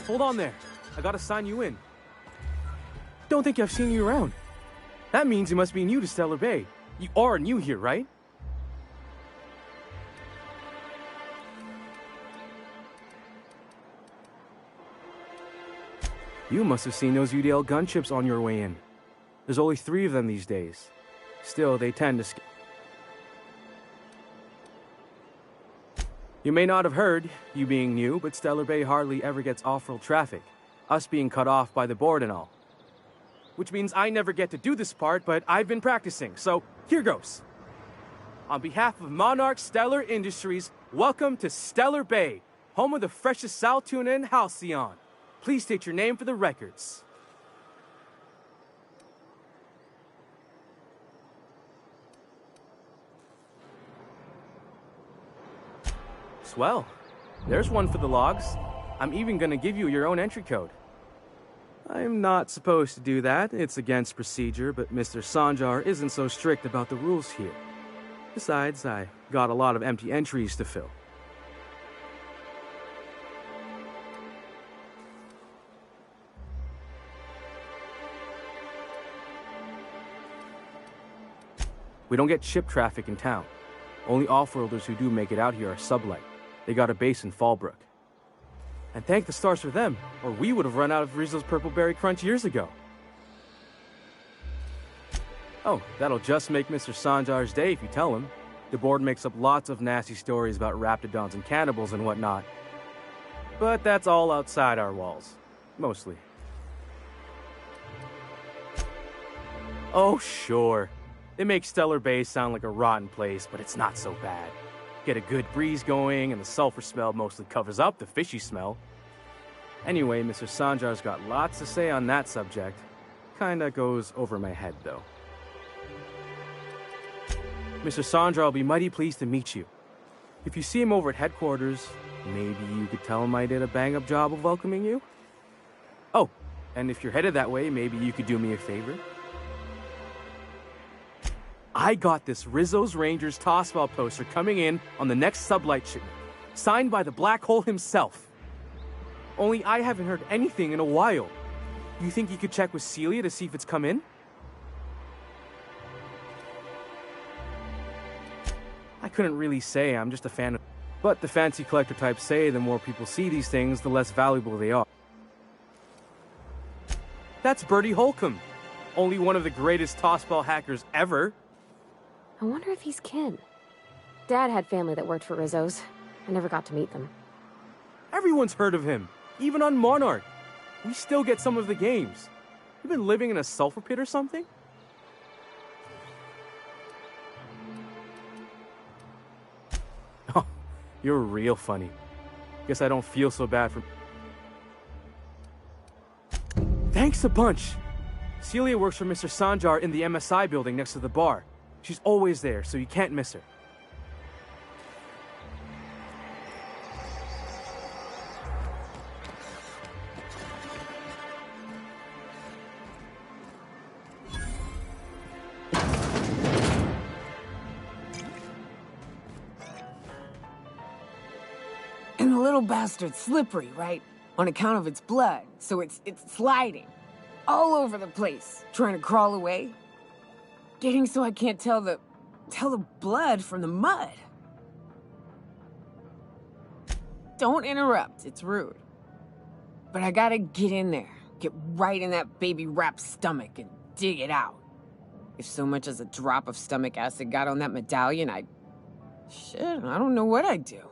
hold on there. I gotta sign you in. Don't think I've seen you around. That means you must be new to Stellar Bay. You are new here, right? You must have seen those UDL gunships on your way in. There's only 3 of them these days. Still, they tend to... You may not have heard, you being new, but Stellar Bay hardly ever gets off-road traffic. Us being cut off by the board and all. Which means I never get to do this part, but I've been practicing, so here goes. On behalf of Monarch Stellar Industries, welcome to Stellar Bay, home of the freshest sal tuna in Halcyon. Please state your name for the records. Swell. There's one for the logs. I'm even gonna give you your own entry code. I'm not supposed to do that. It's against procedure, but Mr. Sanjar isn't so strict about the rules here. Besides, I got a lot of empty entries to fill. We don't get ship traffic in town. Only off-worlders who do make it out here are sublight. They got a base in Fallbrook. And thank the stars for them, or we would have run out of Rizzo's Purple Berry Crunch years ago. Oh, that'll just make Mr. Sanjar's day if you tell him. The board makes up lots of nasty stories about raptidons and cannibals and whatnot. But that's all outside our walls. Mostly. Oh, sure. They make Stellar Bay sound like a rotten place, but it's not so bad. Get a good breeze going, and the sulfur smell mostly covers up the fishy smell. Anyway, Mr. Sanjar's got lots to say on that subject. Kinda goes over my head, though. Mr. Sanjar will be mighty pleased to meet you. If you see him over at headquarters, maybe you could tell him I did a bang-up job of welcoming you? Oh, and if you're headed that way, maybe you could do me a favor? I got this Rizzo's Rangers Tossball poster coming in on the next sublight shipment, signed by the Black Hole himself. Only I haven't heard anything in a while. You think you could check with Celia to see if it's come in? I couldn't really say, I'm just a fan of... But the fancy collector types say the more people see these things, the less valuable they are. That's Bertie Holcomb, only one of the greatest tossball hackers ever. I wonder if he's kin. Dad had family that worked for Rizzo's. I never got to meet them. Everyone's heard of him, even on Monarch. We still get some of the games. You been living in a sulfur pit or something? Oh, you're real funny. Guess I don't feel so bad for... Thanks a bunch. Celia works for Mr. Sanjar in the MSI building next to the bar. She's always there, so you can't miss her. And the little bastard's slippery, right? On account of its blood, so it's sliding. All over the place, trying to crawl away. Getting so I can't tell the blood from the mud. Don't interrupt, it's rude. But I gotta get in there, get right in that baby rap's stomach and dig it out. If so much as a drop of stomach acid got on that medallion, shit, I don't know what I'd do.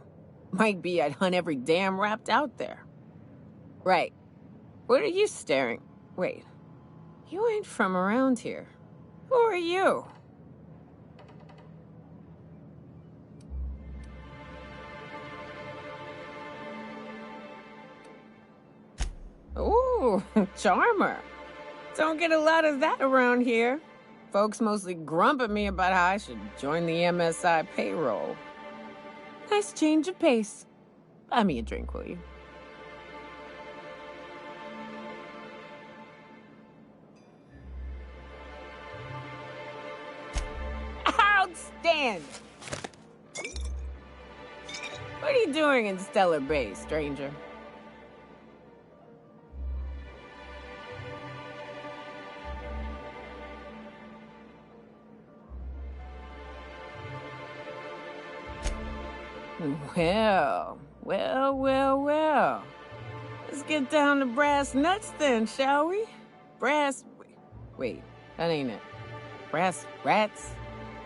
Might be I'd hunt every damn rapt out there. Right. What are you staring? Wait. You ain't from around here. Who are you? Ooh, charmer. Don't get a lot of that around here. Folks mostly grump at me about how I should join the MSI payroll. Nice change of pace. Buy me a drink, will you? Outstanding! What are you doing in Stellar Bay, stranger? Well. Let's get down to brass nuts then, shall we? Wait, that ain't it. Brass rats?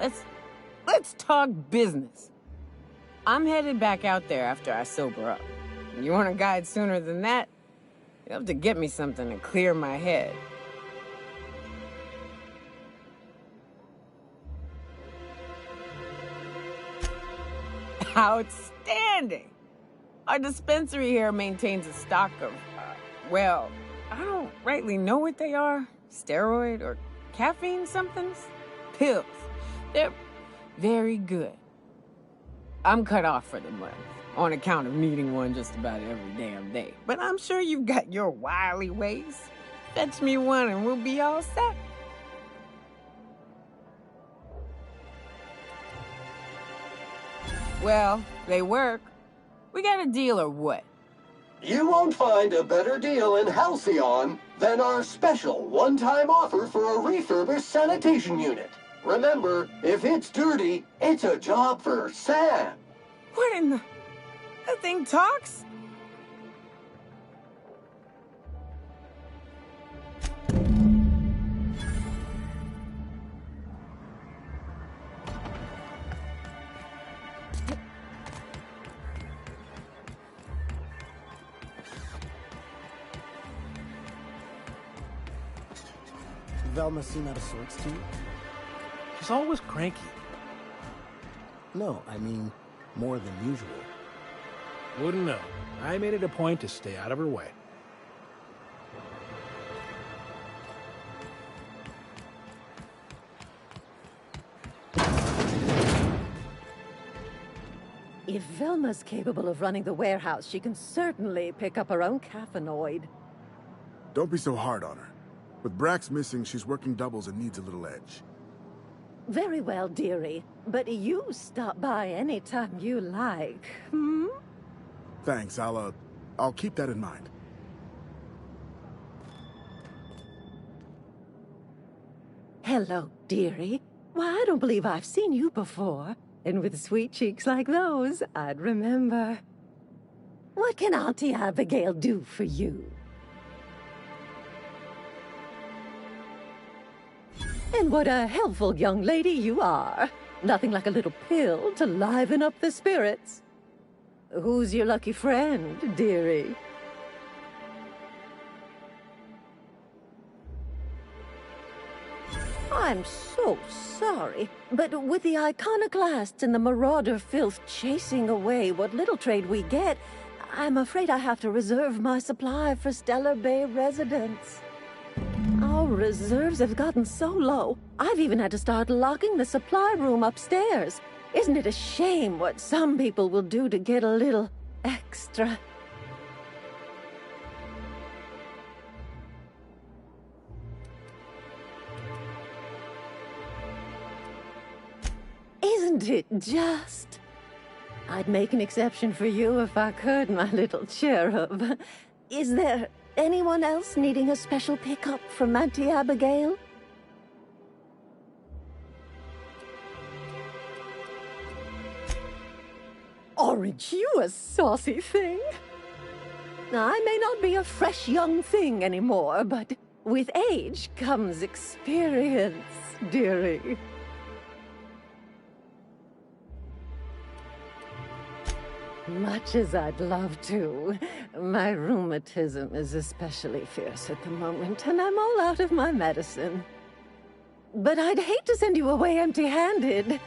Let's talk business. I'm headed back out there after I sober up. You want a guide sooner than that? You have to get me something to clear my head. Outstanding! Our dispensary here maintains a stock of, well, I don't rightly know what they are. Steroid or caffeine somethings? Pills. They're very good. I'm cut off for the month, on account of needing one just about every damn day. But I'm sure you've got your wily ways. Fetch me one and we'll be all set. Well, they work. We got a deal or what? You won't find a better deal in Halcyon than our special one-time offer for a refurbished sanitation unit. Remember, if it's dirty, it's a job for Sam. What in the... That thing talks? Velma seem out of sorts to you? She's always cranky. No, I mean, more than usual. Wouldn't know. I made it a point to stay out of her way. If Velma's capable of running the warehouse, she can certainly pick up her own caffeinoid. Don't be so hard on her. With Brax missing, she's working doubles and needs a little edge. Very well, dearie. But you stop by anytime you like, hmm? Thanks, I'll keep that in mind. Hello, dearie. Why, I don't believe I've seen you before. And with sweet cheeks like those, I'd remember. What can Auntie Abigail do for you? And what a helpful young lady you are. Nothing like a little pill to liven up the spirits. Who's your lucky friend, dearie? I'm so sorry, but with the iconoclasts and the marauder filth chasing away what little trade we get, I'm afraid I have to reserve my supply for Stellar Bay residents. Our reserves have gotten so low, I've even had to start locking the supply room upstairs. Isn't it a shame what some people will do to get a little extra? Isn't it just? I'd make an exception for you if I could, my little cherub. Is there anyone else needing a special pickup from Auntie Abigail? Aren't you a saucy thing? I may not be a fresh young thing anymore, but with age comes experience, dearie. Much as I'd love to, my rheumatism is especially fierce at the moment, and I'm all out of my medicine. But I'd hate to send you away empty-handed.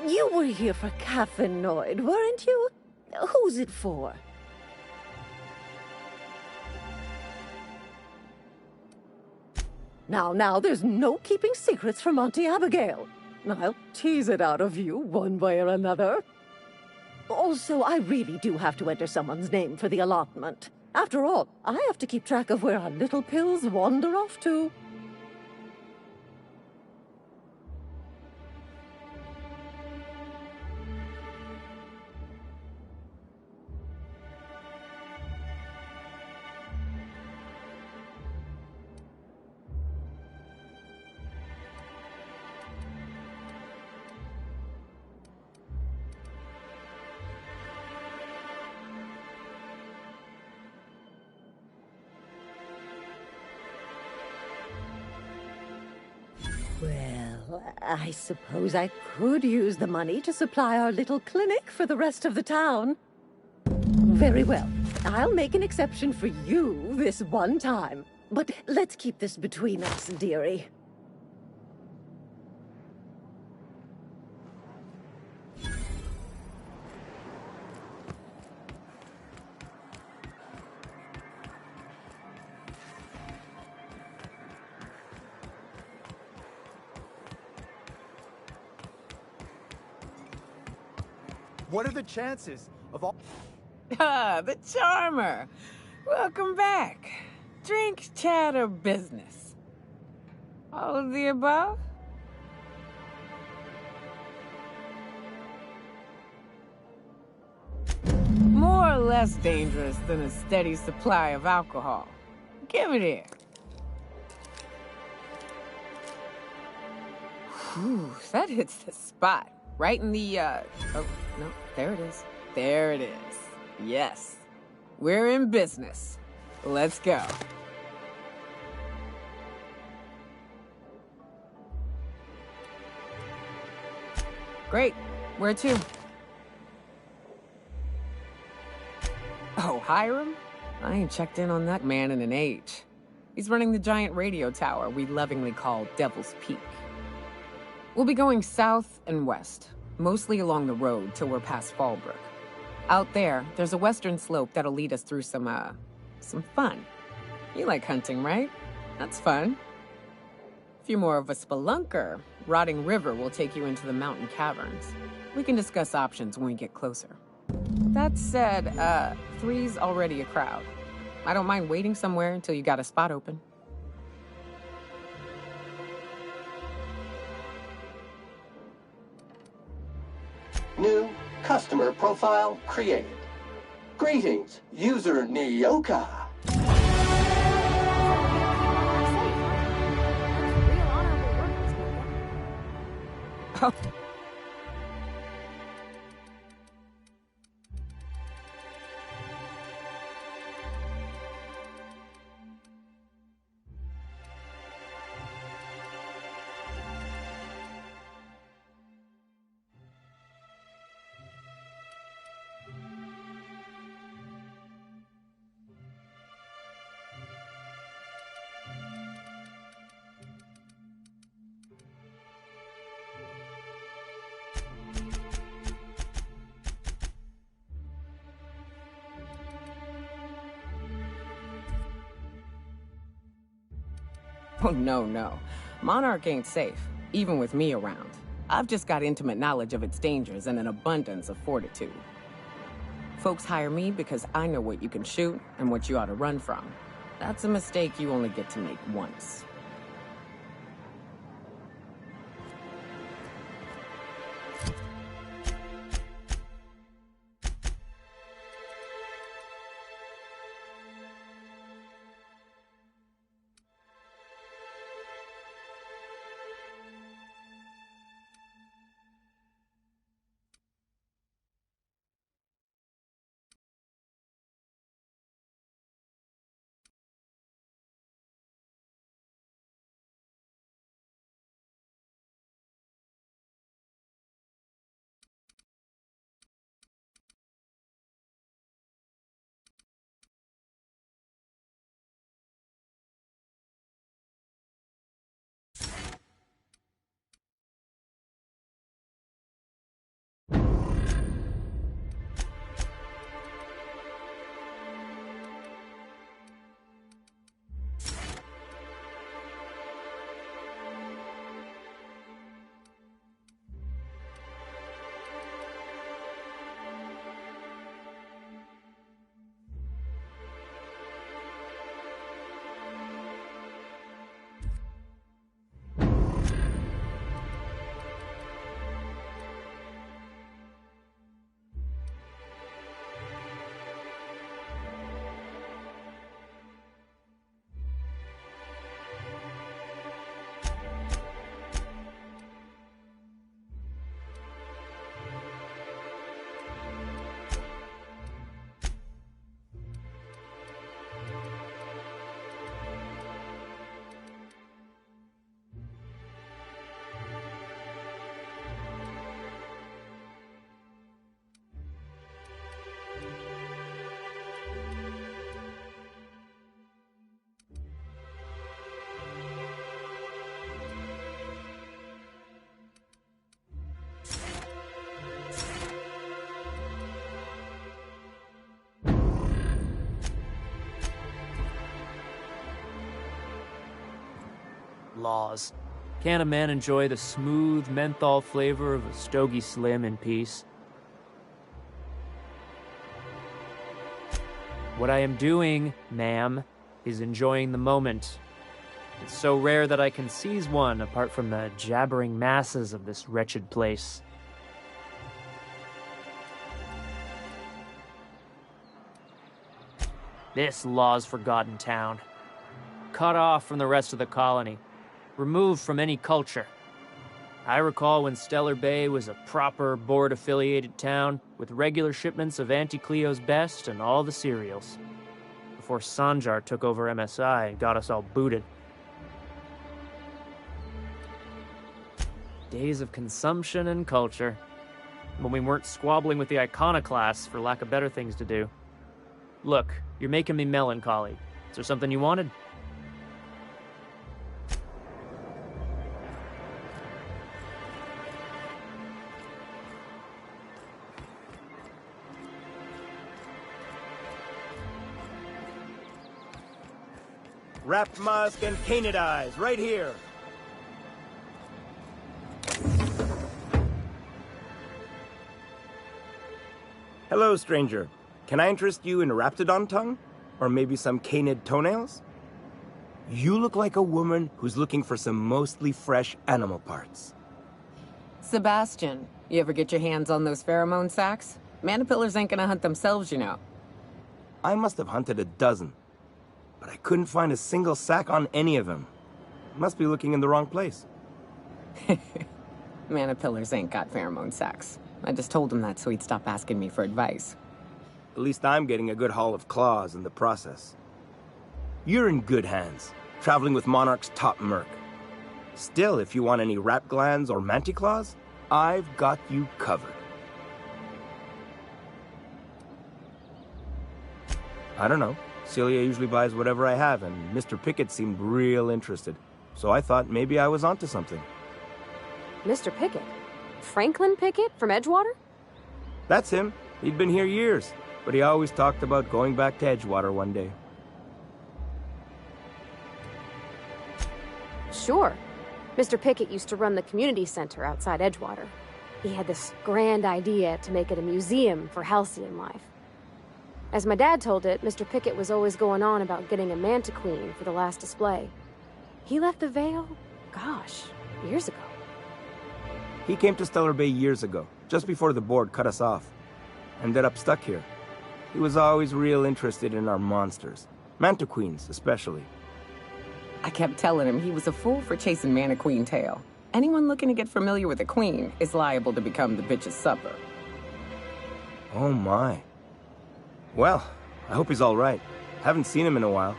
You were here for caffeinoid, weren't you? Who's it for? Now, there's no keeping secrets from Auntie Abigail. I'll tease it out of you one way or another. Also, I really do have to enter someone's name for the allotment. After all, I have to keep track of where our little pills wander off to. Well, I suppose I could use the money to supply our little clinic for the rest of the town. Very well. I'll make an exception for you this one time. But let's keep this between us, dearie. What are the chances of all... Ah, the charmer. Welcome back. Drink, chat, or business? All of the above? More or less dangerous than a steady supply of alcohol. Give it here. Whew, that hits the spot. Right in the, oh, no, there it is. There it is. Yes. We're in business. Let's go. Great. Where to? Oh, Hiram? I ain't checked in on that man in an age. He's running the giant radio tower we lovingly call Devil's Peak. We'll be going south and west, mostly along the road till we're past Fallbrook. Out there, there's a western slope that'll lead us through some fun. You like hunting, right? That's fun. If you're more of a spelunker, Rotting River will take you into the mountain caverns. We can discuss options when we get closer. That said, 3's already a crowd. I don't mind waiting somewhere until you got a spot open. New customer profile created. Greetings, user Nyoka. Real honorable workers, Nyoka. Oh. Oh, no. Monarch ain't safe, even with me around. I've just got intimate knowledge of its dangers and an abundance of fortitude. Folks hire me because I know what you can shoot and what you ought to run from. That's a mistake you only get to make once. laws. Can't a man enjoy the smooth menthol flavor of a Stogie Slim in peace? What I am doing, ma'am, is enjoying the moment. It's so rare that I can seize one apart from the jabbering masses of this wretched place. This law's forgotten town. Cut off from the rest of the colony. Removed from any culture. I recall when Stellar Bay was a proper board-affiliated town with regular shipments of Auntie Cleo's best and all the cereals. Before Sanjar took over MSI and got us all booted. Days of consumption and culture. When we weren't squabbling with the iconoclasts for lack of better things to do. Look, you're making me melancholy. Is there something you wanted? Wrapped musk and canid eyes, right here. Hello, stranger. Can I interest you in Raptidon tongue? Or maybe some canid toenails? You look like a woman who's looking for some mostly fresh animal parts. Sebastian, you ever get your hands on those pheromone sacs? Manipillars ain't gonna hunt themselves, you know. I must have hunted a dozen, but I couldn't find a single sack on any of them. Must be looking in the wrong place. Manipillars ain't got pheromone sacs. I just told him that so he'd stop asking me for advice. At least I'm getting a good haul of claws in the process. You're in good hands, traveling with Monarch's top merc. Still, if you want any rat glands or manticlaws, I've got you covered. I don't know. Celia usually buys whatever I have, and Mr. Pickett seemed real interested. So I thought maybe I was onto something. Mr. Pickett? Franklin Pickett from Edgewater? That's him. He'd been here years, but he always talked about going back to Edgewater one day. Sure. Mr. Pickett used to run the community center outside Edgewater. He had this grand idea to make it a museum for halcyon life. As my dad told it, Mr. Pickett was always going on about getting a Mantiqueen for the last display. He left the Vale, gosh, years ago. He came to Stellar Bay years ago, just before the board cut us off. Ended up stuck here. He was always real interested in our monsters. Mantiqueens, especially. I kept telling him he was a fool for chasing Mantiqueen tail. Anyone looking to get familiar with a queen is liable to become the bitch's supper. Oh my. Well, I hope he's all right. Haven't seen him in a while.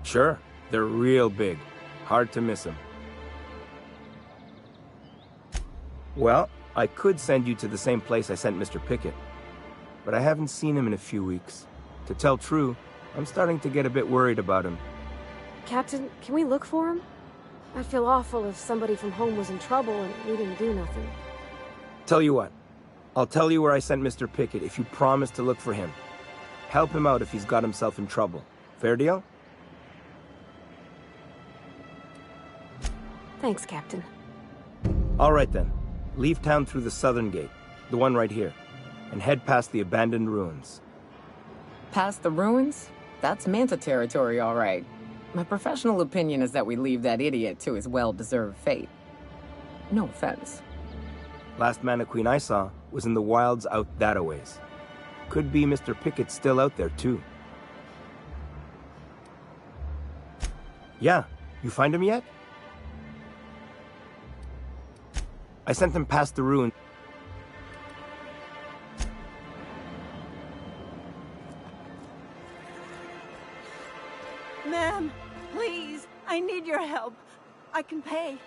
Sure, they're real big. Hard to miss him. Well, I could send you to the same place I sent Mr. Pickett. But I haven't seen him in a few weeks. To tell true, I'm starting to get a bit worried about him. Captain, can we look for him? I'd feel awful if somebody from home was in trouble and we didn't do nothing. Tell you what, I'll tell you where I sent Mr. Pickett if you promise to look for him. Help him out if he's got himself in trouble. Fair deal? Thanks, Captain. All right then. Leave town through the southern gate, the one right here, and head past the abandoned ruins. Past the ruins? That's Manta territory, all right. My professional opinion is that we leave that idiot to his well-deserved fate. No offense. Last Mantiqueen I saw was in the wilds out that-a-ways. Could be Mr. Pickett still out there, too. Yeah, you find him yet? I sent him past the ruin. Ma'am, please, I need your help. I can pay.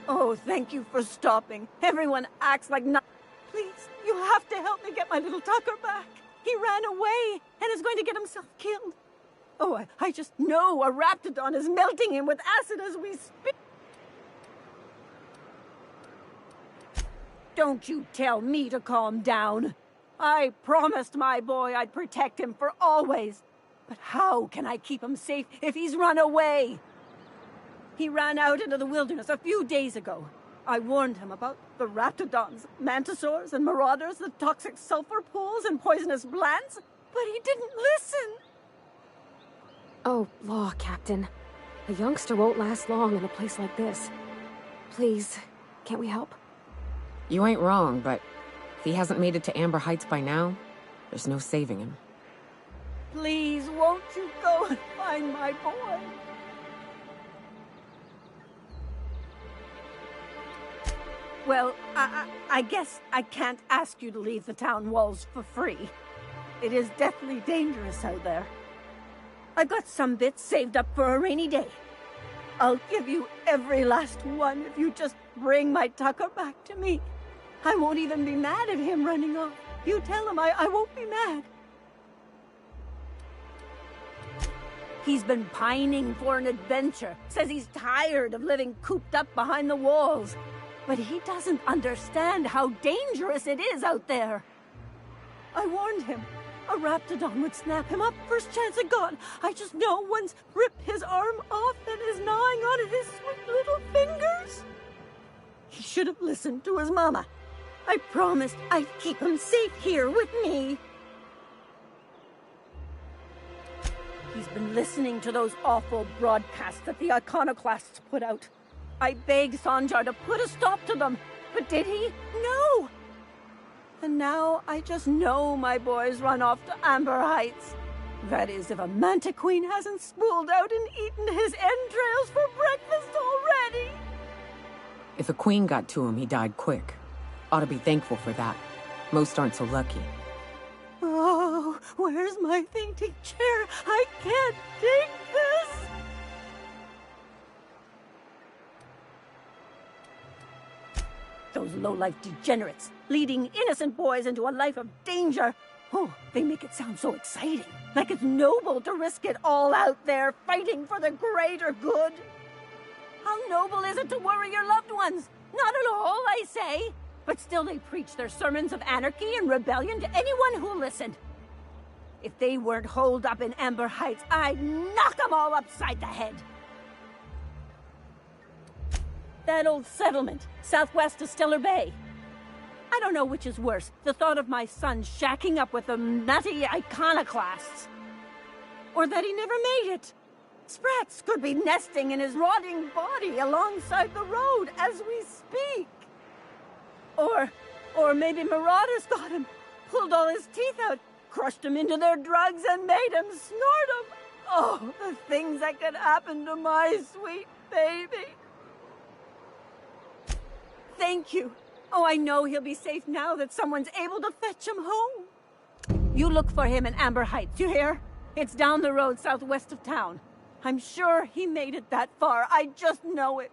Oh, thank you for stopping. Everyone acts like not. Please, you have to help me get my little Tucker back. He ran away and is going to get himself killed. Oh, I just know a Raptidon is melting him with acid as we speak. Don't you tell me to calm down. I promised my boy I'd protect him for always. But how can I keep him safe if he's run away? He ran out into the wilderness a few days ago. I warned him about the raptidons, mantisaurs, and marauders, the toxic sulfur pools, and poisonous glands, but he didn't listen. Oh, law, Captain. A youngster won't last long in a place like this. Please, can't we help? You ain't wrong, but if he hasn't made it to Amber Heights by now, there's no saving him. Please, won't you go and find my boy? Well, I guess I can't ask you to leave the town walls for free. It is deathly dangerous out there. I've got some bits saved up for a rainy day. I'll give you every last one if you just bring my Tucker back to me. I won't even be mad at him running off. You tell him I won't be mad. He's been pining for an adventure. Says he's tired of living cooped up behind the walls. But he doesn't understand how dangerous it is out there. I warned him. A raptidon would snap him up first chance it got. I just know one's ripped his arm off and is gnawing on his sweet little fingers. He should have listened to his mama. I promised I'd keep him safe here with me. He's been listening to those awful broadcasts that the iconoclasts put out. I begged Sanjar to put a stop to them, but did he? No! And now I just know my boy's run off to Amber Heights. That is, if a Mantiqueen hasn't spooled out and eaten his entrails for breakfast already. If a queen got to him, he died quick. Ought to be thankful for that. Most aren't so lucky. Oh, where's my fainting chair? I can't take this! Those low-life degenerates, leading innocent boys into a life of danger. Oh, they make it sound so exciting. Like it's noble to risk it all out there, fighting for the greater good. How noble is it to worry your loved ones? Not at all, I say. But still they preach their sermons of anarchy and rebellion to anyone who listened. If they weren't holed up in Amber Heights, I'd knock them all upside the head. That old settlement, southwest of Stellar Bay. I don't know which is worse, the thought of my son shacking up with the nutty iconoclasts. Or that he never made it. Sprats could be nesting in his rotting body alongside the road as we speak. Or maybe marauders got him, pulled all his teeth out, crushed him into their drugs and made him snort them. Oh, the things that could happen to my sweet baby. Thank you. Oh, I know he'll be safe now that someone's able to fetch him home. You look for him in Amber Heights, you hear? It's down the road southwest of town. I'm sure he made it that far. I just know it.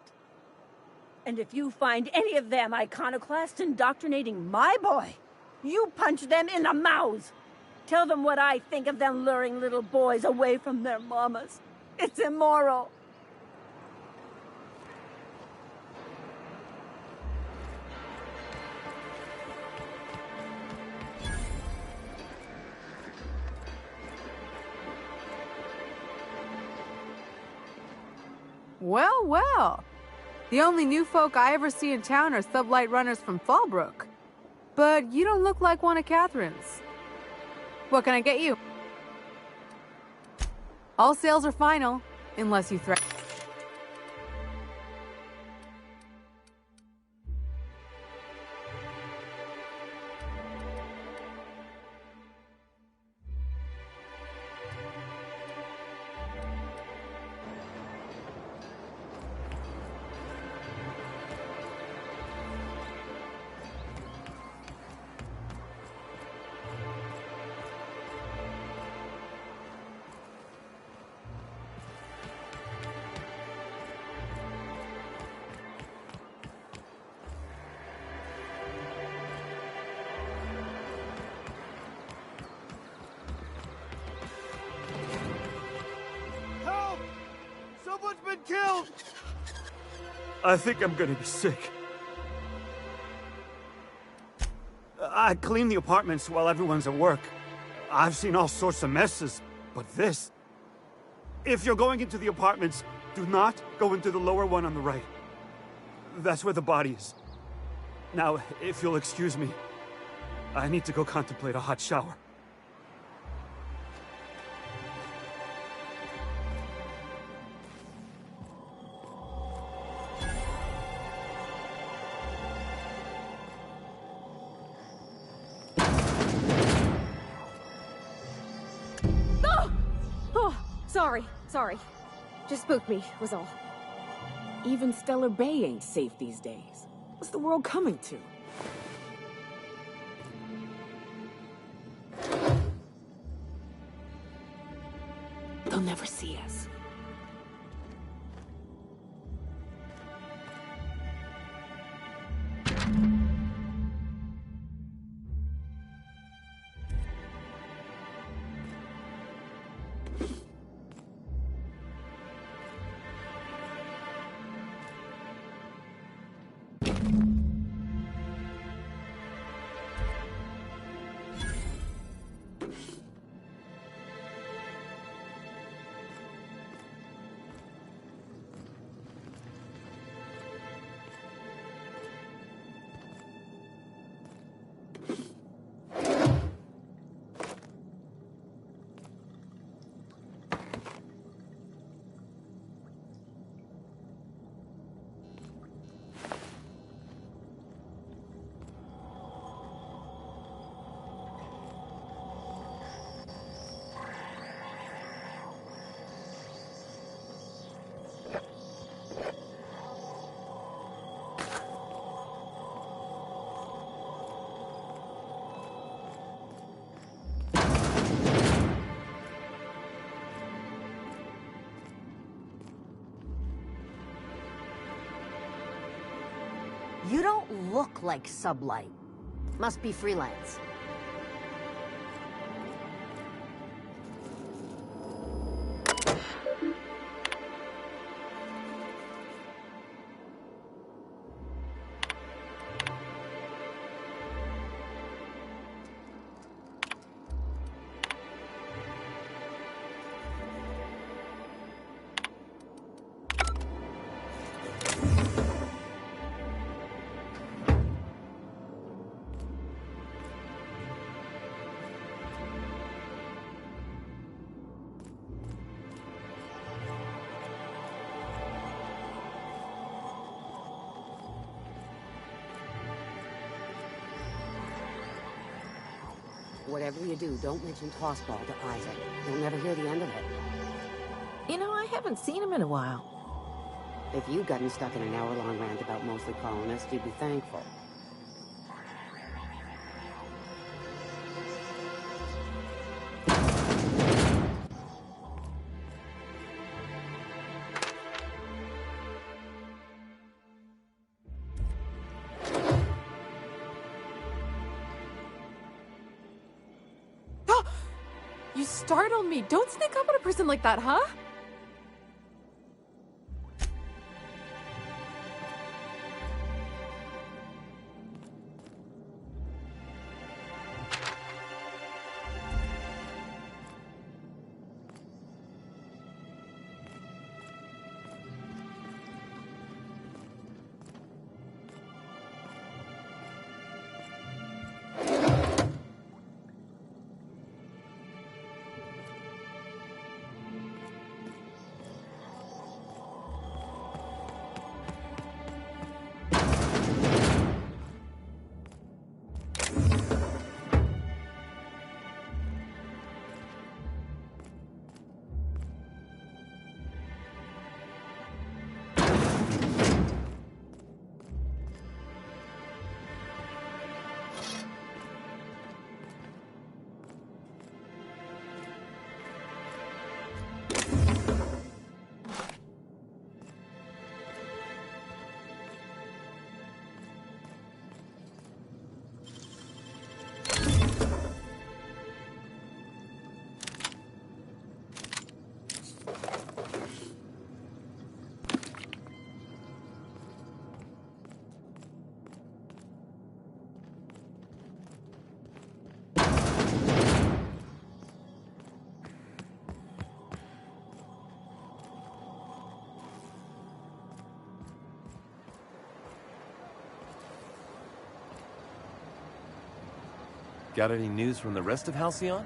And if you find any of them iconoclasts indoctrinating my boy, you punch them in the mouths. Tell them what I think of them luring little boys away from their mamas. It's immoral. Well, well. The only new folk I ever see in town are sublight runners from Fallbrook. But you don't look like one of Catherine's. What can I get you? All sales are final, unless you threaten. Killed! I think I'm gonna be sick. I clean the apartments while everyone's at work. I've seen all sorts of messes, But this... If you're going into the apartments, do not go into the lower one on the right. That's where the body is. Now, if you'll excuse me, I need to go contemplate a hot shower. Sorry. Just spooked me, was all. Even Stellar Bay ain't safe these days. What's the world coming to? They'll never see us. You don't look like Sublight. Must be freelance. Whatever you do, don't mention Tossball to Isaac. He'll never hear the end of it. You know, I haven't seen him in a while. If you'd gotten stuck in an hour-long rant about mostly colonists, you'd be thankful. You startled me. Don't sneak up on a person like that, huh? Got any news from the rest of Halcyon?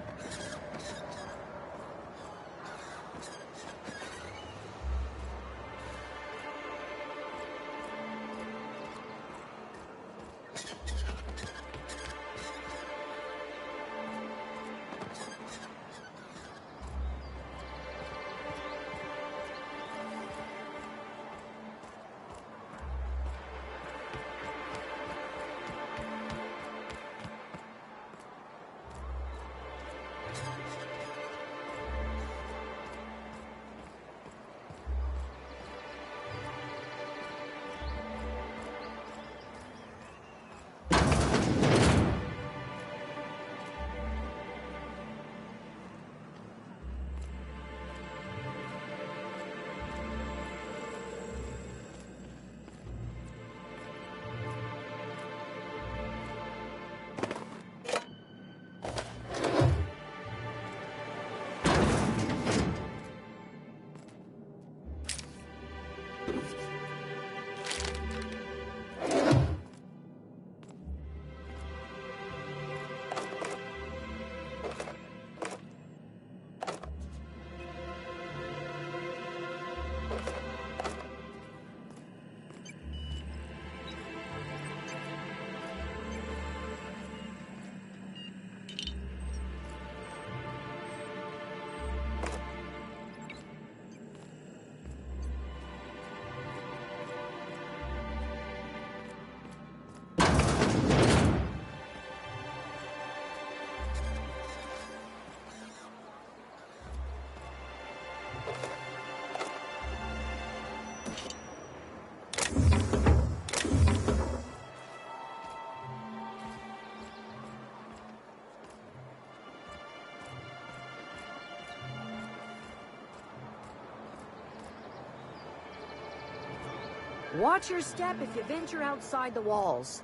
Watch your step if you venture outside the walls.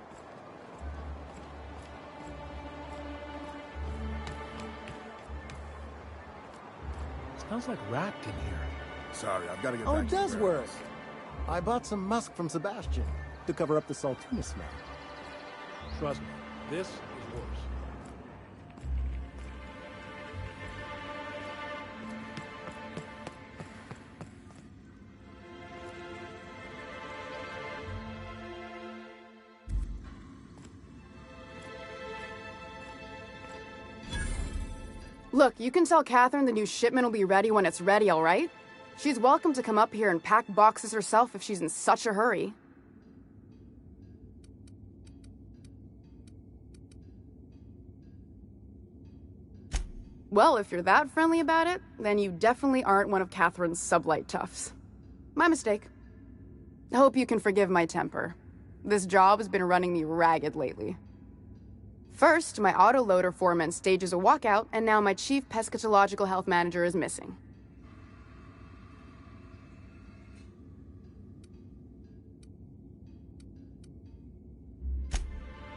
Smells like wrapped in here. Sorry, I've got to get Oh, back it to the does warehouse. work. I bought some musk from Sebastian to cover up the Saltuna smell. Trust me, this is worse. Look, you can tell Catherine the new shipment will be ready when it's ready, all right? She's welcome to come up here and pack boxes herself if she's in such a hurry. Well, if you're that friendly about it, then you definitely aren't one of Catherine's sublight toughs. My mistake. I hope you can forgive my temper. This job has been running me ragged lately. First, my autoloader foreman stages a walkout, and now my chief pescatological health manager is missing.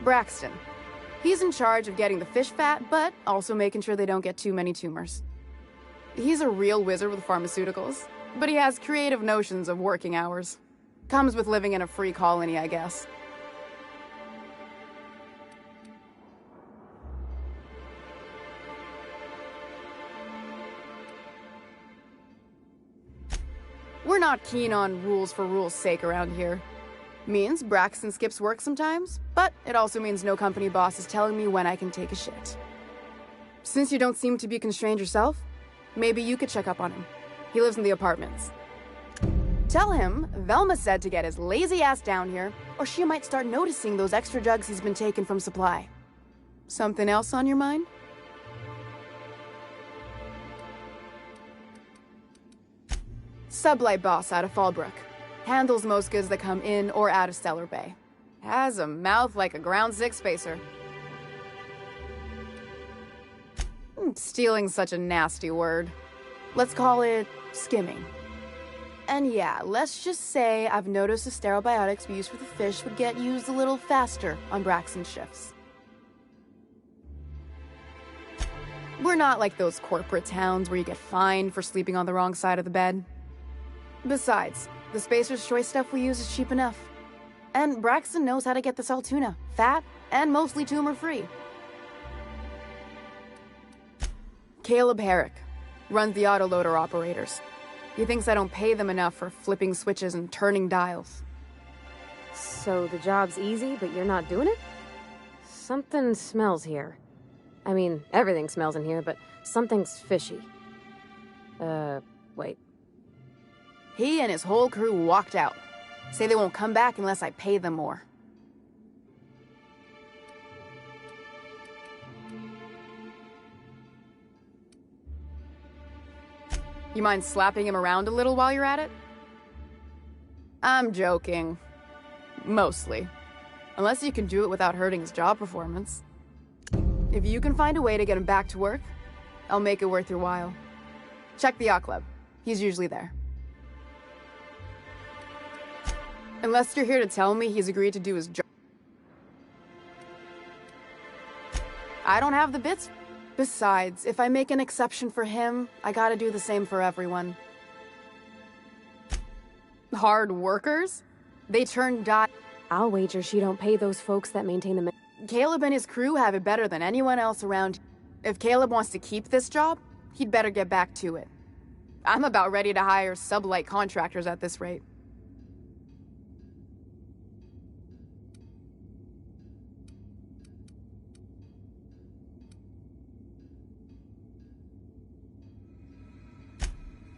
Braxton. He's in charge of getting the fish fat, but also making sure they don't get too many tumors. He's a real wizard with pharmaceuticals, but he has creative notions of working hours. Comes with living in a free colony, I guess. We're not keen on rules for rules' sake around here. Means Braxton skips work sometimes, but it also means no company boss is telling me when I can take a shit. Since you don't seem to be constrained yourself, maybe you could check up on him. He lives in the apartments. Tell him Velma said to get his lazy ass down here, or she might start noticing those extra jugs he's been taking from supply. Something else on your mind? Sublight boss out of Fallbrook. Handles most goods that come in or out of Stellar Bay. Has a mouth like a Ground Six spacer. Stealing's such a nasty word. Let's call it skimming. And yeah, let's just say I've noticed the sterile biotics we use for the fish would get used a little faster on Braxton shifts. We're not like those corporate towns where you get fined for sleeping on the wrong side of the bed. Besides, the Spacer's Choice stuff we use is cheap enough. And Braxton knows how to get the Saltuna, fat and mostly tumor-free. Caleb Herrick. Runs the autoloader operators. He thinks I don't pay them enough for flipping switches and turning dials. So the job's easy, but you're not doing it? Something smells here. I mean, everything smells in here, but something's fishy. Wait. He and his whole crew walked out. Say they won't come back unless I pay them more. You mind slapping him around a little while you're at it? I'm joking. Mostly. Unless you can do it without hurting his job performance. If you can find a way to get him back to work, I'll make it worth your while. Check the yacht club. He's usually there. Unless you're here to tell me he's agreed to do his job. I don't have the bits. Besides, if I make an exception for him, I gotta do the same for everyone. Hard workers? They turn I'll wager she don't pay those folks that maintain the... Caleb and his crew have it better than anyone else around. If Caleb wants to keep this job, he'd better get back to it. I'm about ready to hire sublight contractors at this rate.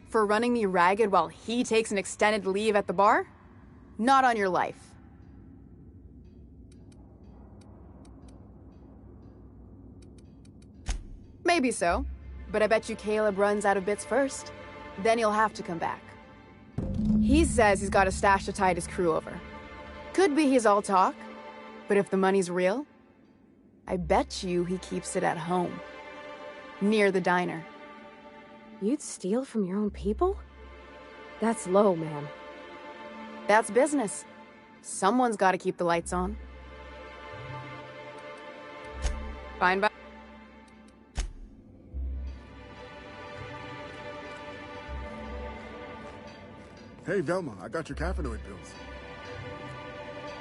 For running me ragged while he takes an extended leave at the bar? Not on your life. Maybe so, but I bet you Caleb runs out of bits first. Then he'll have to come back. He says he's got a stash to tide his crew over. Could be he's all talk, but if the money's real, I bet you he keeps it at home. Near the diner. You'd steal from your own people? That's low, man. That's business. Someone's got to keep the lights on. Fine by... Hey, Velma, I got your caffeinoid pills.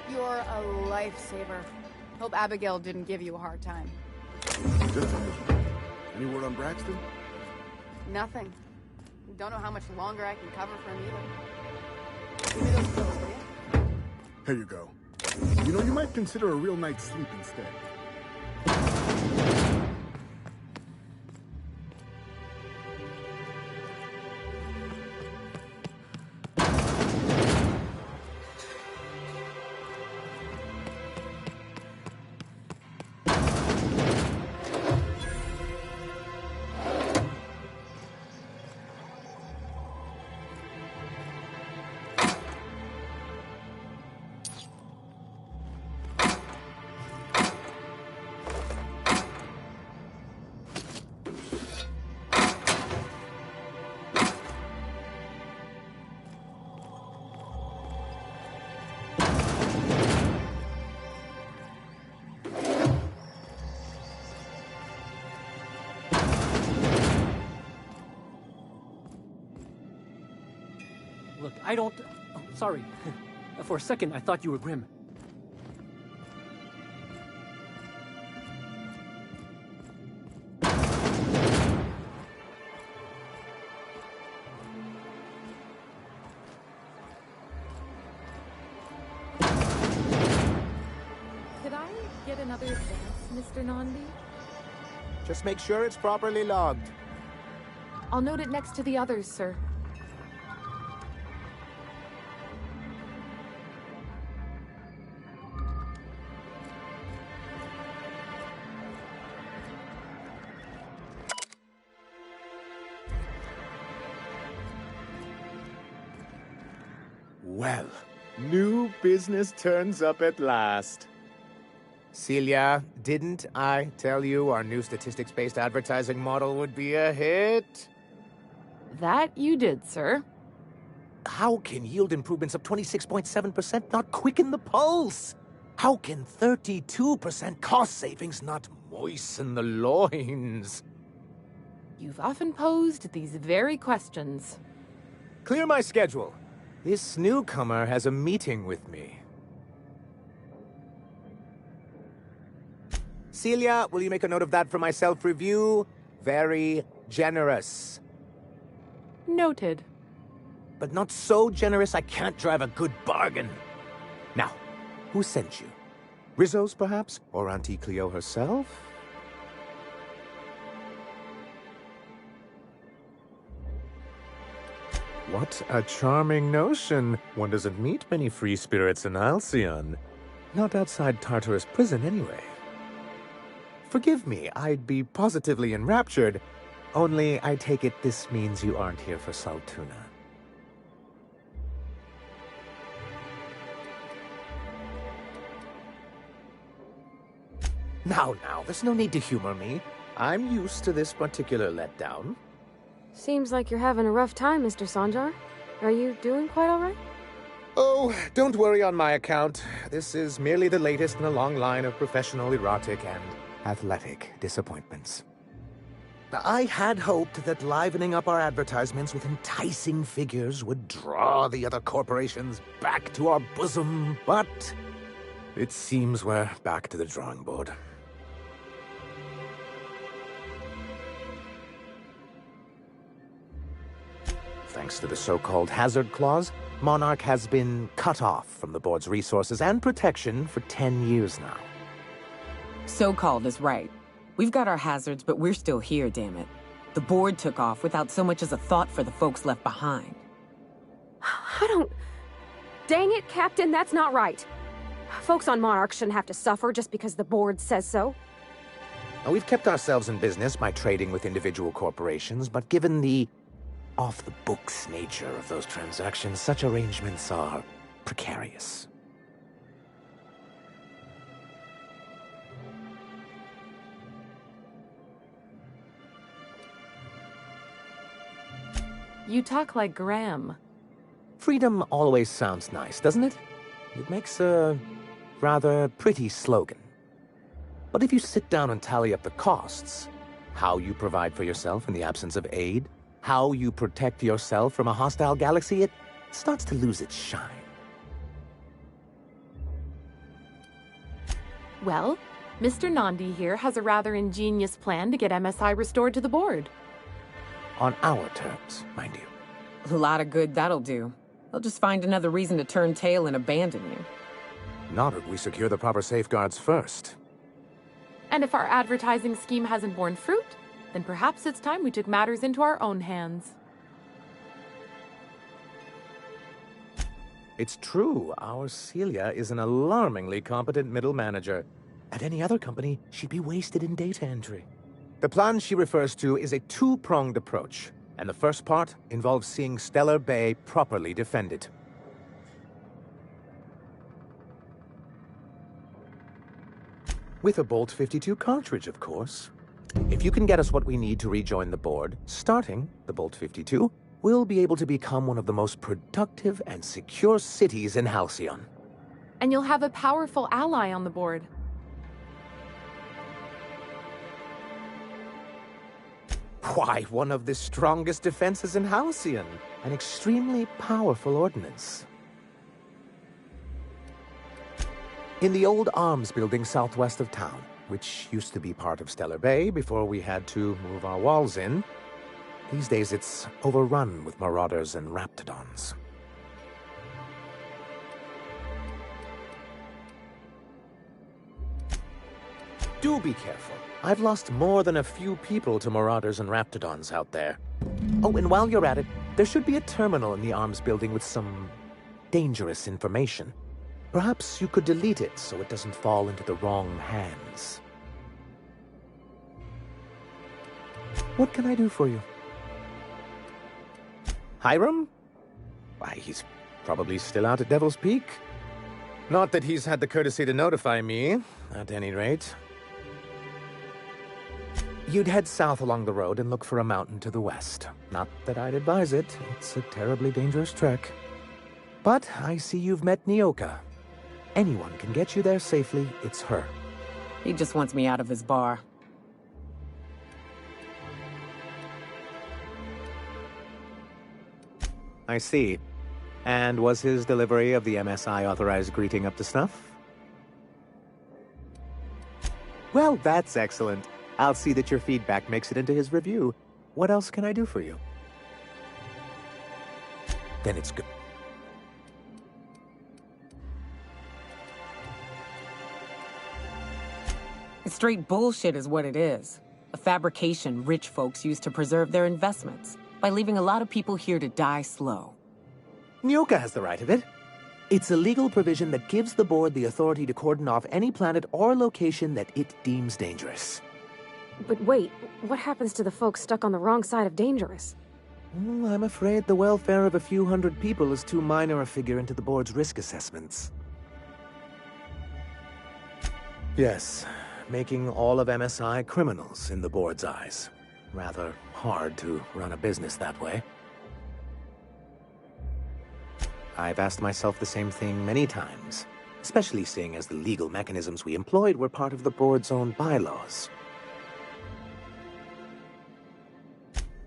You're a lifesaver. Hope Abigail didn't give you a hard time. Just a minute. Any word on Braxton? Nothing. Don't know how much longer I can cover for him either. Give me those pills, will you? Here you go. You know, you might consider a real night's sleep instead. Look, I don't... Oh, sorry. For a second, I thought you were Grim. Could I get another advance, Mr. Nandi? Just make sure it's properly logged. I'll note it next to the others, sir. Well, new business turns up at last. Celia, didn't I tell you our new statistics-based advertising model would be a hit? That you did, sir. How can yield improvements of 26.7% not quicken the pulse? How can 32% cost savings not moisten the loins? You've often posed these very questions. Clear my schedule. This newcomer has a meeting with me. Celia, will you make a note of that for my self-review? Very Generous. Noted. But not so generous I can't drive a good bargain. Now, who sent you? Rizzo's, perhaps? Or Auntie Cleo herself? What a charming notion. One doesn't meet many free spirits in Halcyon. Not outside Tartarus prison, anyway. Forgive me, I'd be positively enraptured. Only, I take it this means you aren't here for Saltuna. Now, there's no need to humor me. I'm used to this particular letdown. Seems like you're having a rough time, Mr. Sanjar. Are you doing quite all right? Oh, don't worry on my account. This is merely the latest in a long line of professional erotic and athletic disappointments. I had hoped that livening up our advertisements with enticing figures would draw the other corporations back to our bosom, but it seems we're back to the drawing board. Thanks to the so-called hazard clause, Monarch has been cut off from the board's resources and protection for 10 years now. So-called is right. We've got our hazards, but we're still here, damn it. The board took off without so much as a thought for the folks left behind. I don't... Dang it, Captain, that's not right. Folks on Monarch shouldn't have to suffer just because the board says so. Now, we've kept ourselves in business by trading with individual corporations, but given the off-the-books nature of those transactions, such arrangements are precarious. You talk like Graham. Freedom always sounds nice, doesn't it? It makes a rather pretty slogan. But if you sit down and tally up the costs, how you provide for yourself in the absence of aid, how you protect yourself from a hostile galaxy, it starts to lose its shine. Well, Mr. Nandi here has a rather ingenious plan to get MSI restored to the board. On our terms, mind you. A lot of good that'll do. They'll just find another reason to turn tail and abandon you. Not if we secure the proper safeguards first. And if our advertising scheme hasn't borne fruit, then perhaps it's time we took matters into our own hands. It's true, our Celia is an alarmingly competent middle manager. At any other company, she'd be wasted in data entry. The plan she refers to is a two-pronged approach, and the first part involves seeing Stellar Bay properly defended. With a Bolt 52 cartridge, of course. If you can get us what we need to rejoin the board, starting the Bolt 52, we'll be able to become one of the most productive and secure cities in Halcyon. And you'll have a powerful ally on the board. Why, one of the strongest defenses in Halcyon. An extremely powerful ordnance. In the old arms building southwest of town, which used to be part of Stellar Bay before we had to move our walls in, these days it's overrun with marauders and raptidons. Do be careful. I've lost more than a few people to marauders and raptidons out there. Oh, and while you're at it, there should be a terminal in the arms building with some dangerous information. Perhaps you could delete it so it doesn't fall into the wrong hands. What can I do for you? Hiram? Why, he's probably still out at Devil's Peak. Not that he's had the courtesy to notify me, at any rate. You'd head south along the road and look for a mountain to the west. Not that I'd advise it. It's a terribly dangerous trek. But I see you've met Nyoka. Anyone can get you there safely, it's her. He just wants me out of his bar. I see. And was his delivery of the MSI authorized greeting up to snuff? Well, that's excellent. I'll see that your feedback makes it into his review. What else can I do for you? Then it's good. It's straight bullshit is what it is. A fabrication rich folks use to preserve their investments by leaving a lot of people here to die slow. Nyoka has the right of it. It's a legal provision that gives the board the authority to cordon off any planet or location that it deems dangerous. But wait, what happens to the folks stuck on the wrong side of dangerous? I'm afraid the welfare of a few hundred people is too minor a figure into the board's risk assessments. Yes, making all of MSI criminals in the board's eyes. Rather hard to run a business that way. I've asked myself the same thing many times, especially seeing as the legal mechanisms we employed were part of the board's own bylaws.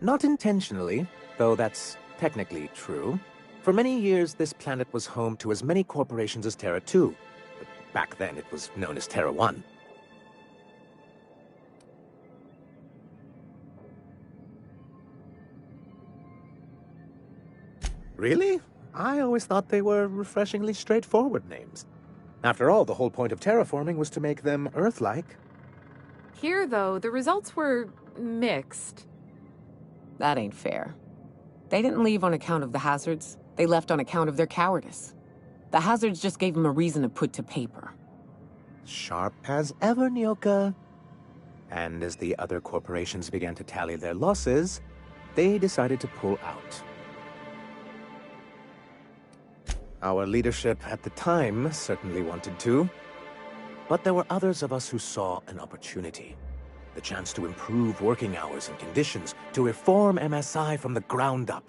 Not intentionally, though that's technically true. For many years, this planet was home to as many corporations as Terra 2. But back then, it was known as Terra 1. Really? I always thought they were refreshingly straightforward names. After all, the whole point of terraforming was to make them Earth-like. Here, though, the results were mixed. That ain't fair. They didn't leave on account of the hazards. They left on account of their cowardice. The hazards just gave them a reason to put to paper. Sharp as ever, Nyoka. And as the other corporations began to tally their losses, they decided to pull out. Our leadership at the time certainly wanted to, but there were others of us who saw an opportunity. The chance to improve working hours and conditions, to reform MSI from the ground up.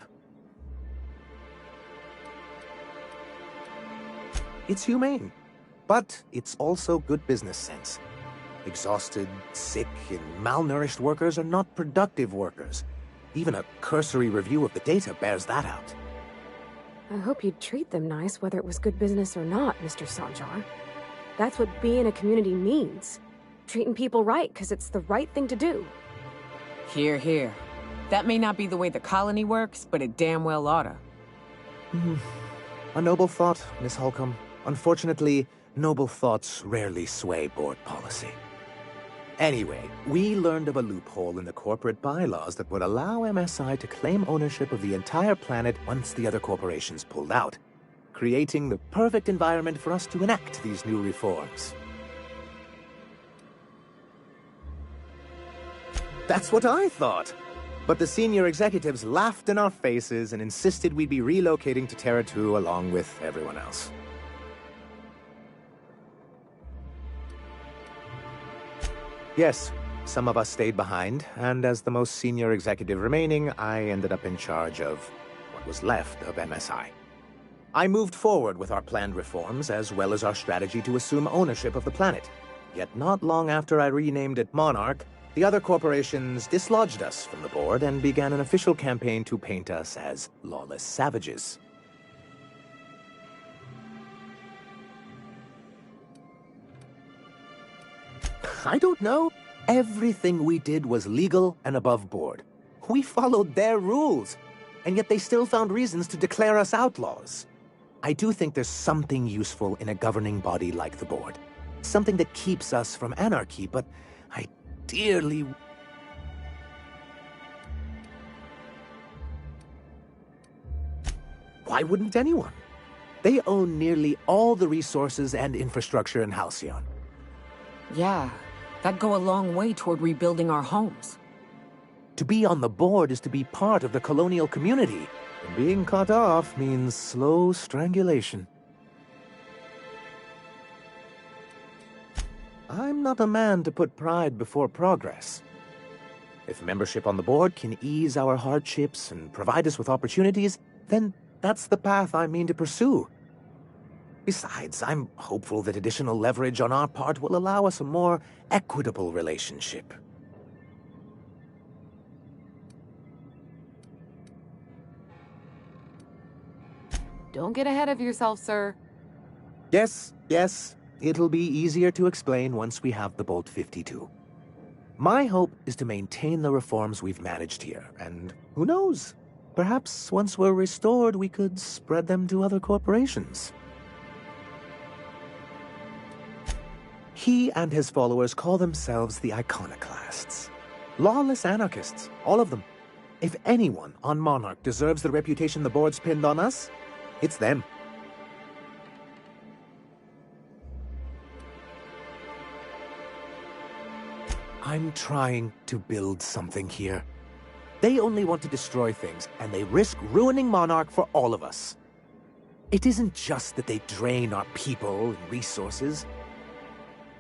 It's humane, but it's also good business sense. Exhausted, sick, and malnourished workers are not productive workers. Even a cursory review of the data bears that out. I hope you'd treat them nice, whether it was good business or not, Mr. Sanjar. That's what being a community means. Treating people right, because it's the right thing to do. Hear, hear. That may not be the way the colony works, but it damn well oughta. A noble thought, Miss Holcomb. Unfortunately, noble thoughts rarely sway board policy. Anyway, we learned of a loophole in the corporate bylaws that would allow MSI to claim ownership of the entire planet once the other corporations pulled out, creating the perfect environment for us to enact these new reforms. That's what I thought. But the senior executives laughed in our faces and insisted we'd be relocating to Terra 2 along with everyone else. Yes, some of us stayed behind, and as the most senior executive remaining, I ended up in charge of what was left of MSI. I moved forward with our planned reforms, as well as our strategy to assume ownership of the planet. Yet not long after I renamed it Monarch, the other corporations dislodged us from the board and began an official campaign to paint us as lawless savages. I don't know. Everything we did was legal and above board. We followed their rules, and yet they still found reasons to declare us outlaws. I do think there's something useful in a governing body like the board. Something that keeps us from anarchy, but I dearly... Why wouldn't anyone? They own nearly all the resources and infrastructure in Halcyon. Yeah, that'd go a long way toward rebuilding our homes. To be on the board is to be part of the colonial community, and being cut off means slow strangulation. I'm not a man to put pride before progress. If membership on the board can ease our hardships and provide us with opportunities, then that's the path I mean to pursue. Besides, I'm hopeful that additional leverage on our part will allow us a more equitable relationship. Don't get ahead of yourself, sir. Yes. It'll be easier to explain once we have the Bolt 52. My hope is to maintain the reforms we've managed here, and who knows? Perhaps once we're restored, we could spread them to other corporations. He and his followers call themselves the Iconoclasts. Lawless anarchists, all of them. If anyone on Monarch deserves the reputation the board's pinned on us, it's them. I'm trying to build something here. They only want to destroy things, and they risk ruining Monarch for all of us. It isn't just that they drain our people and resources.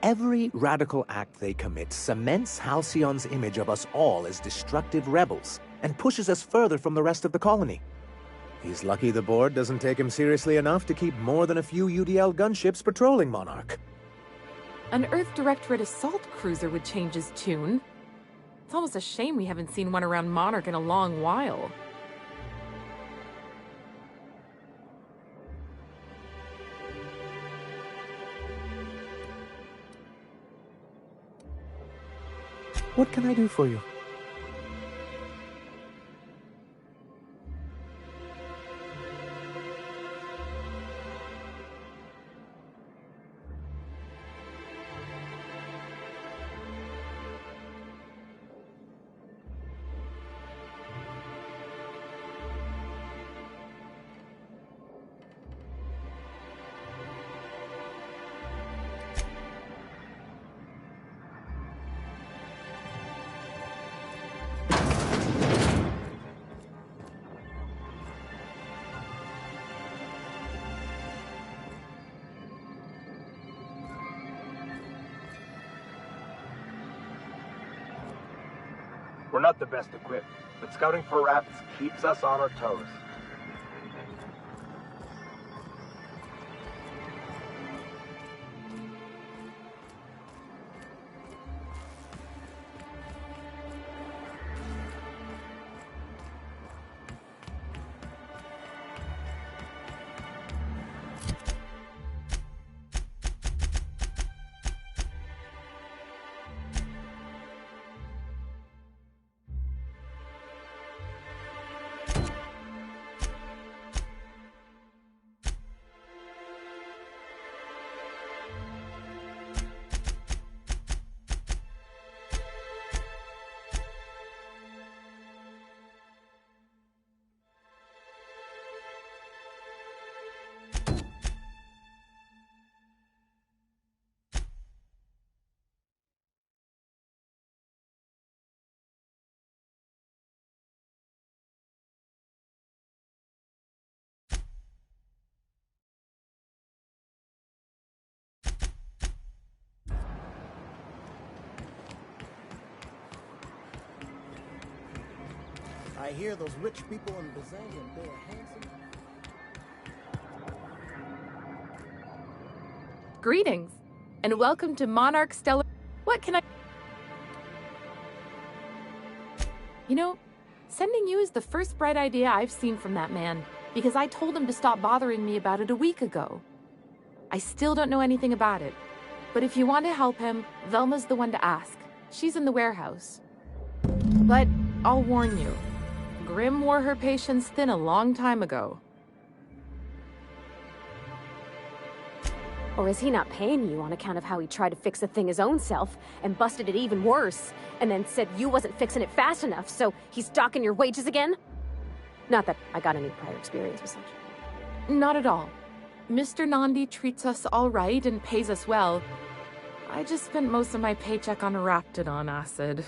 Every radical act they commit cements Halcyon's image of us all as destructive rebels, and pushes us further from the rest of the colony. He's lucky the board doesn't take him seriously enough to keep more than a few UDL gunships patrolling Monarch. An Earth Directorate assault cruiser would change his tune. It's almost a shame we haven't seen one around Monarch in a long while. What can I do for you? We're not the best equipped, but scouting for rats keeps us on our toes. I hear those rich people in Byzantium, they are handsome. Greetings, and welcome to Monarch Stellar... What can I... You know, sending you is the first bright idea I've seen from that man, because I told him to stop bothering me about it a week ago. I still don't know anything about it, but if you want to help him, Velma's the one to ask. She's in the warehouse. But I'll warn you, Grim wore her patience thin a long time ago. Or is he not paying you on account of how he tried to fix the thing his own self and busted it even worse, and then said you wasn't fixing it fast enough, so he's docking your wages again? Not that I got any prior experience with such. Not at all. Mr. Nandi treats us all right and pays us well. I just spent most of my paycheck on Raptidon acid.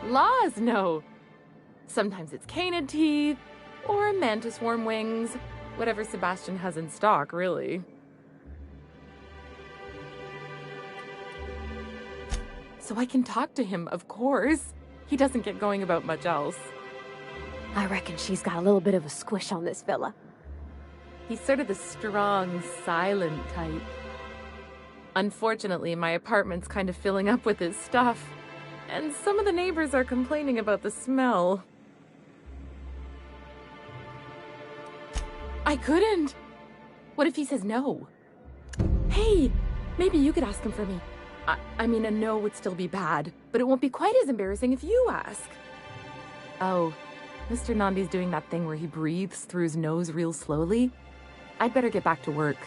Laws, no. Sometimes it's canid teeth, or mantis worm wings. Whatever Sebastian has in stock, really. So I can talk to him, of course. He doesn't get going about much else. I reckon she's got a little bit of a squish on this fella. He's sort of the strong, silent type. Unfortunately, my apartment's kind of filling up with his stuff. And some of the neighbors are complaining about the smell. I couldn't. What if he says no? Hey, Maybe you could ask him for me. I mean, a no would still be bad, but it won't be quite as embarrassing if you ask. Oh, Mr. Nandi's doing that thing where he breathes through his nose real slowly. I'd better get back to work.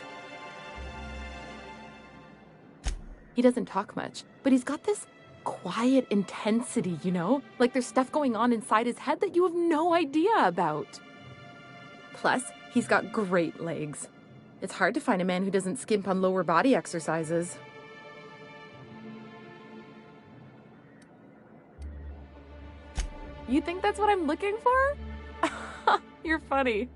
He doesn't talk much, but he's got this quiet intensity, you know? Like there's stuff going on inside his head that you have no idea about. Plus, he's got great legs. It's hard to find a man who doesn't skimp on lower body exercises. You think that's what I'm looking for? You're funny.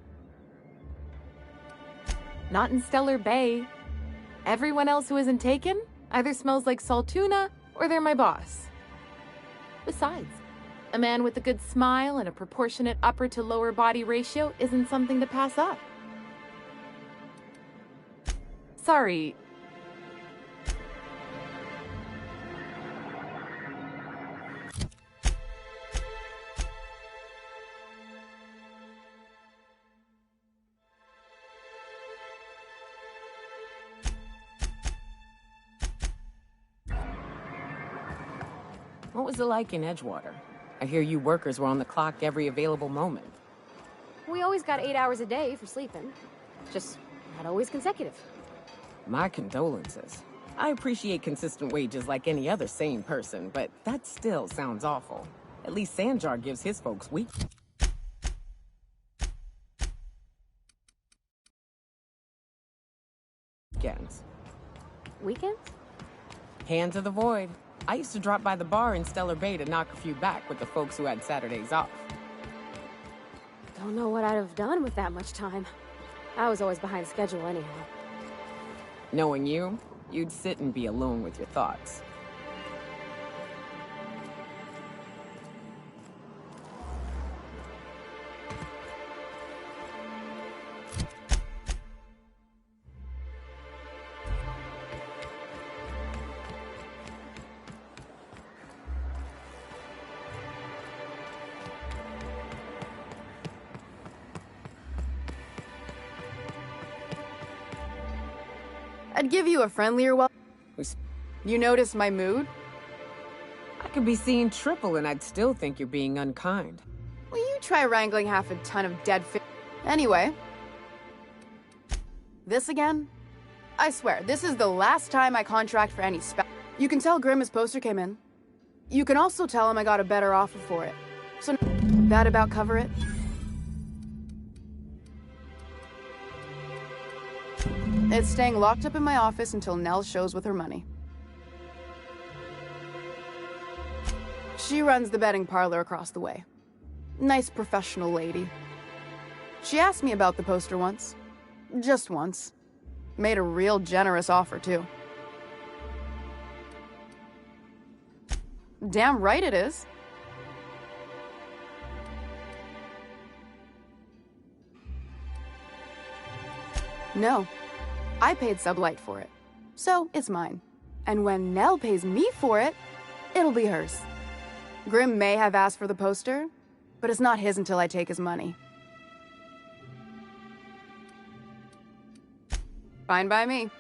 Not in Stellar Bay. Everyone else who isn't taken either smells like Saltuna or they're my boss. Besides, a man with a good smile and a proportionate upper to lower body ratio isn't something to pass up. Sorry. What was it like in Edgewater? I hear you workers were on the clock every available moment. We always got 8 hours a day for sleeping. Just not always consecutive. My condolences. I appreciate consistent wages like any other sane person, but that still sounds awful. At least Sanjar gives his folks weekends. Weekends? Hand to the void. I used to drop by the bar in Stellar Bay to knock a few back with the folks who had Saturdays off. Don't know what I'd have done with that much time. I was always behind schedule anyhow. Knowing you, you'd sit and be alone with your thoughts. I'd give you a friendlier welcome. You notice my mood? I could be seeing triple and I'd still think you're being unkind. Will you try wrangling half a ton of dead fish? Anyway. This again? I swear, this is the last time I contract for any You can tell Grim his poster came in. You can also tell him I got a better offer for it. So, that about cover it? It's staying locked up in my office until Nell shows with her money. She runs the betting parlor across the way. Nice professional lady. She asked me about the poster once. Just once. Made a real generous offer, too. Damn right it is. No. I paid Sublight for it, so it's mine. And when Nell pays me for it, it'll be hers. Grim may have asked for the poster, but it's not his until I take his money. Fine by me.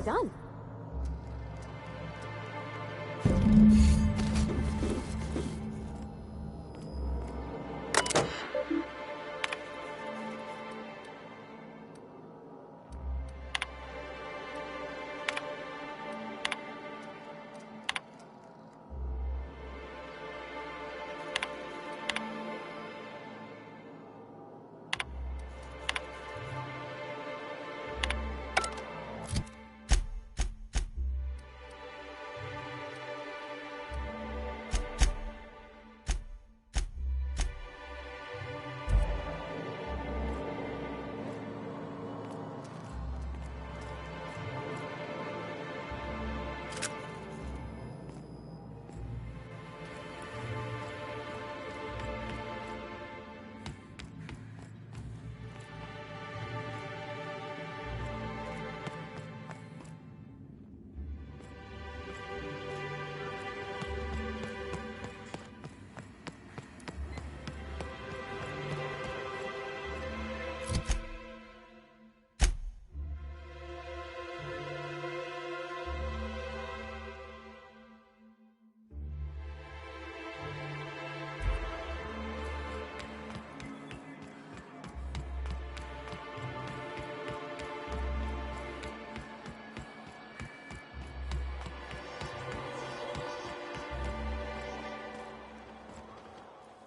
done.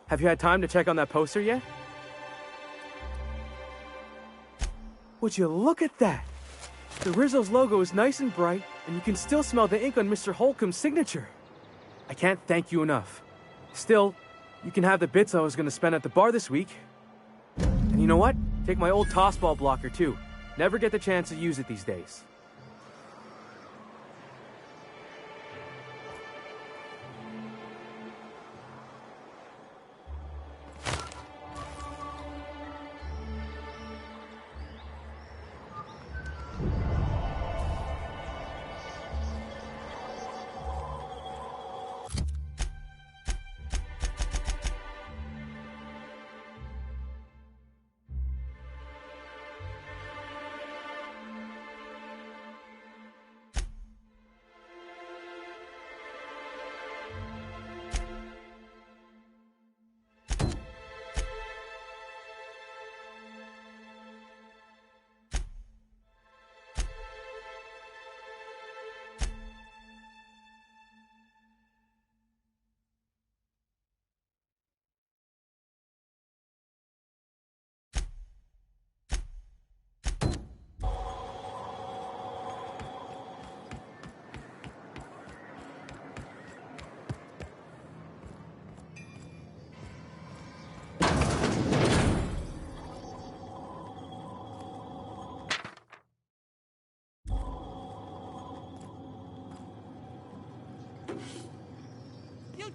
Have you had time to check on that poster yet? Would you look at that? The Rizzo's logo is nice and bright, and you can still smell the ink on Mr. Holcomb's signature. I can't thank you enough. Still, you can have the bits I was going to spend at the bar this week. And you know what? Take my old tossball blocker too. Never get the chance to use it these days.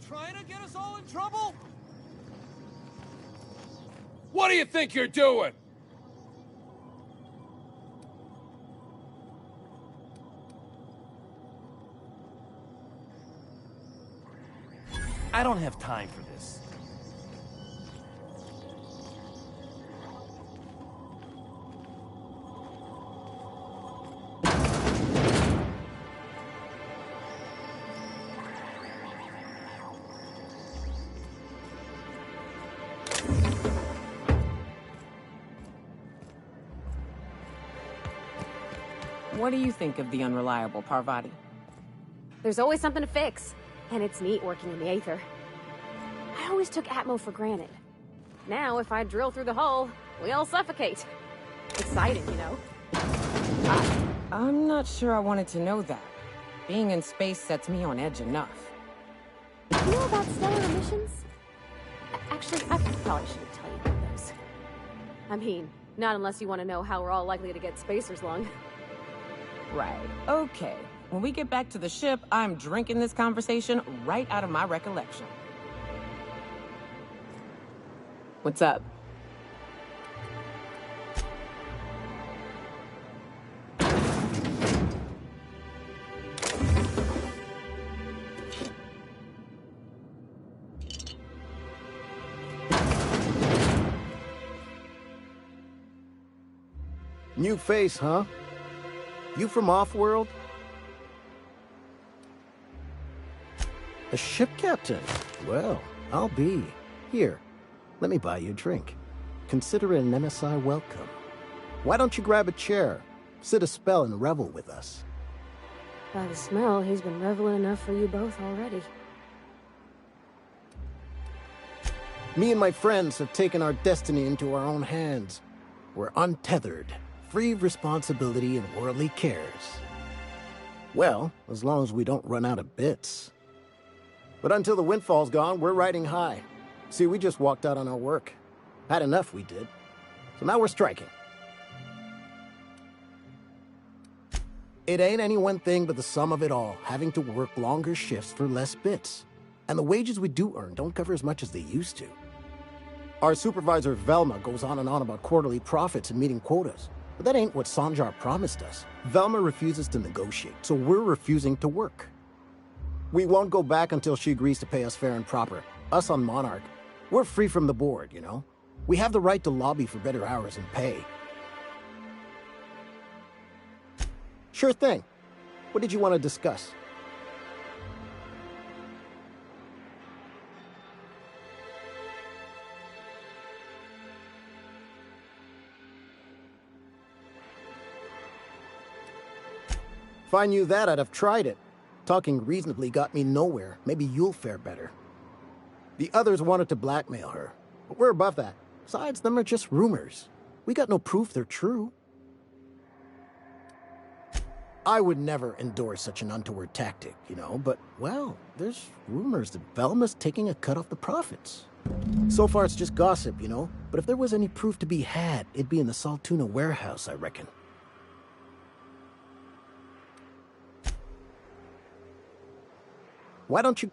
Trying to get us all in trouble? What do you think you're doing? I don't have time for this. What do you think of the unreliable Parvati? There's always something to fix, and it's neat working in the Aether. I always took Atmo for granted. Now, if I drill through the hull, we all suffocate. Exciting, you know? I'm not sure I wanted to know that. Being in space sets me on edge enough. You know about stellar emissions? Actually, I probably shouldn't tell you about those. I mean, not unless you want to know how we're all likely to get spacers lung. Right. Okay. When we get back to the ship, I'm drinking this conversation right out of my recollection. What's up? New face, huh? You from off-world? A ship captain? Well, I'll be. Here, let me buy you a drink. Consider it an MSI welcome. Why don't you grab a chair, sit a spell and revel with us? By the smell, he's been reveling enough for you both already. Me and my friends have taken our destiny into our own hands. We're untethered, free of responsibility and worldly cares. Well, as long as we don't run out of bits. But until the windfall's gone, we're riding high. See, we just walked out on our work. Had enough, we did. So now we're striking. It ain't any one thing but the sum of it all, having to work longer shifts for less bits. And the wages we do earn don't cover as much as they used to. Our supervisor, Velma, goes on and on about quarterly profits and meeting quotas. But that ain't what Sanjar promised us. Velma refuses to negotiate, so we're refusing to work. We won't go back until she agrees to pay us fair and proper. Us on Monarch, we're free from the board, you know? We have the right to lobby for better hours and pay. Sure thing. What did you want to discuss? If I knew that, I'd have tried it. Talking reasonably got me nowhere. Maybe you'll fare better. The others wanted to blackmail her, but we're above that. Besides, them are just rumors. We got no proof they're true. I would never endorse such an untoward tactic, you know, but, well, there's rumors that Velma's taking a cut off the profits. So far, it's just gossip, you know, but if there was any proof to be had, it'd be in the Saltuna warehouse, I reckon. Why don't you...